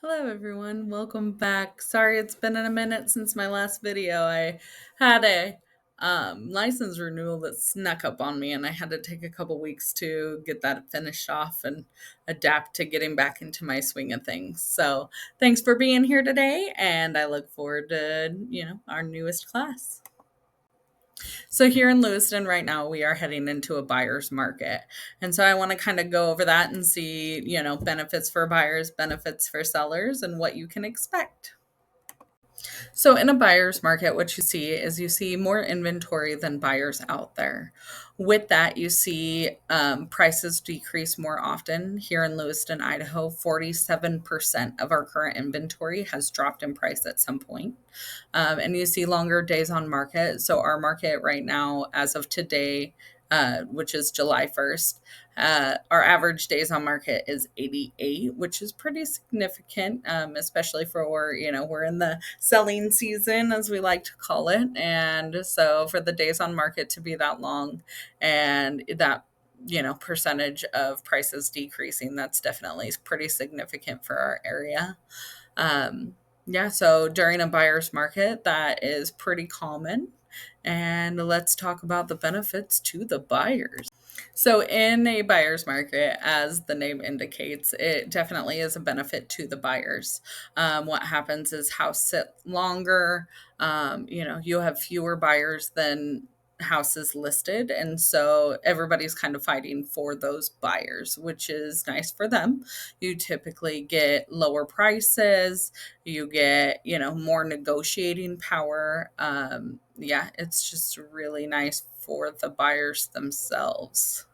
Hello everyone, welcome back. Sorry it's been a minute since my last video. I had a license renewal that snuck up on me and I had to take a couple weeks to get that finished off and adapt to getting back into my swing of things. So thanks for being here today and I look forward to, our newest class. So here in Lewiston right now, we are heading into a buyer's market. And so I want to kind of go over that and see, benefits for buyers, benefits for sellers, and what you can expect. So in a buyer's market, what you see is you see more inventory than buyers out there. With that, you see prices decrease more often. Here in Lewiston, Idaho, 47% of our current inventory has dropped in price at some point. And you see longer days on market. So our market right now, as of today, which is July 1st, our average days on market is 88, which is pretty significant, especially for, we're in the selling season, as we like to call it. And so for the days on market to be that long and that, percentage of prices decreasing, that's definitely pretty significant for our area. Yeah, so during a buyer's market, that is pretty common. And let's talk about the benefits to the buyers. So, in a buyer's market, as the name indicates, it definitely is a benefit to the buyers. What happens is house sit longer. You have fewer buyers than houses listed, and so everybody's kind of fighting for those buyers, which is nice for them. You typically get lower prices. You get more negotiating power. Yeah, it's just really nice for the buyers themselves.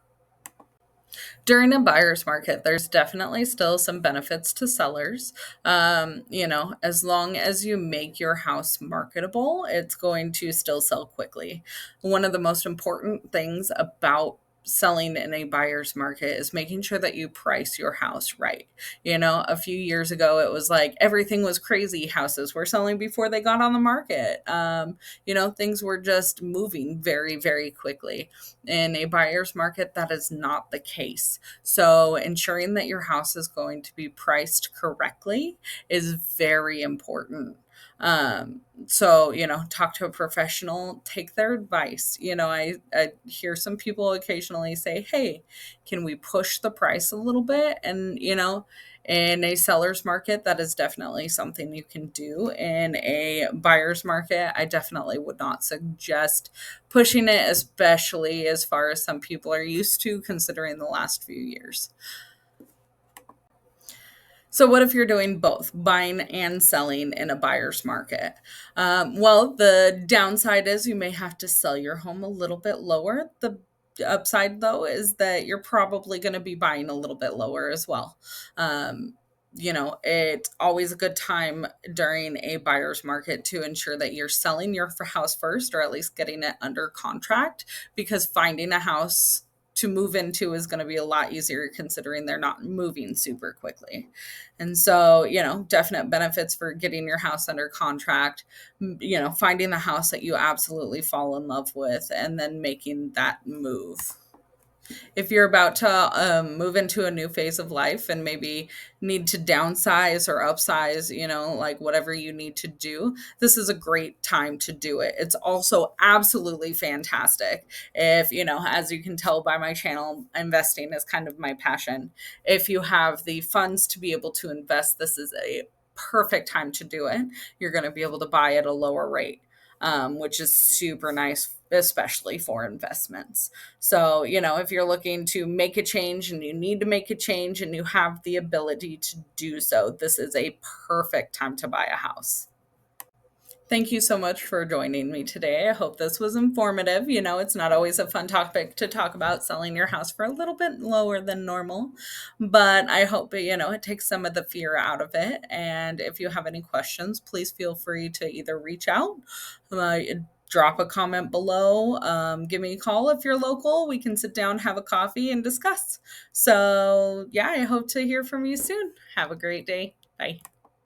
During a buyer's market, there's definitely still some benefits to sellers. As long as you make your house marketable, it's going to still sell quickly. One of the most important things about selling in a buyer's market is making sure that you price your house right. A few years ago, it was like everything was crazy. Houses were selling before they got on the market. Things were just moving very, very quickly. In a buyer's market, that is not the case. So, ensuring that your house is going to be priced correctly is very important. Talk to a professional, take their advice. I hear some people occasionally say, hey, can we push the price a little bit? And, in a seller's market, that is definitely something you can do. In a buyer's market, I definitely would not suggest pushing it, especially as far as some people are used to, considering the last few years. So, what if you're doing both buying and selling in a buyer's market? Well, the downside is you may have to sell your home a little bit lower. The upside, though, is that you're probably going to be buying a little bit lower as well. Um, it's always a good time during a buyer's market to ensure that you're selling your house first, or at least getting it under contract, because finding a house to move into is going to be a lot easier considering they're not moving super quickly. And so, definite benefits for getting your house under contract, finding the house that you absolutely fall in love with and then making that move. If you're about to move into a new phase of life and maybe need to downsize or upsize, like whatever you need to do, this is a great time to do it. It's also absolutely fantastic if, as you can tell by my channel, investing is kind of my passion. If you have the funds to be able to invest, this is a perfect time to do it. You're going to be able to buy at a lower rate, which is super nice, especially for investments. So, if you're looking to make a change and you need to make a change and you have the ability to do so, this is a perfect time to buy a house. Thank you so much for joining me today. I hope this was informative. It's not always a fun topic to talk about selling your house for a little bit lower than normal, but I hope it takes some of the fear out of it. And if you have any questions, please feel free to either reach out, drop a comment below, give me a call if you're local. We can sit down, have a coffee, and discuss. So, yeah, I hope to hear from you soon. Have a great day. Bye.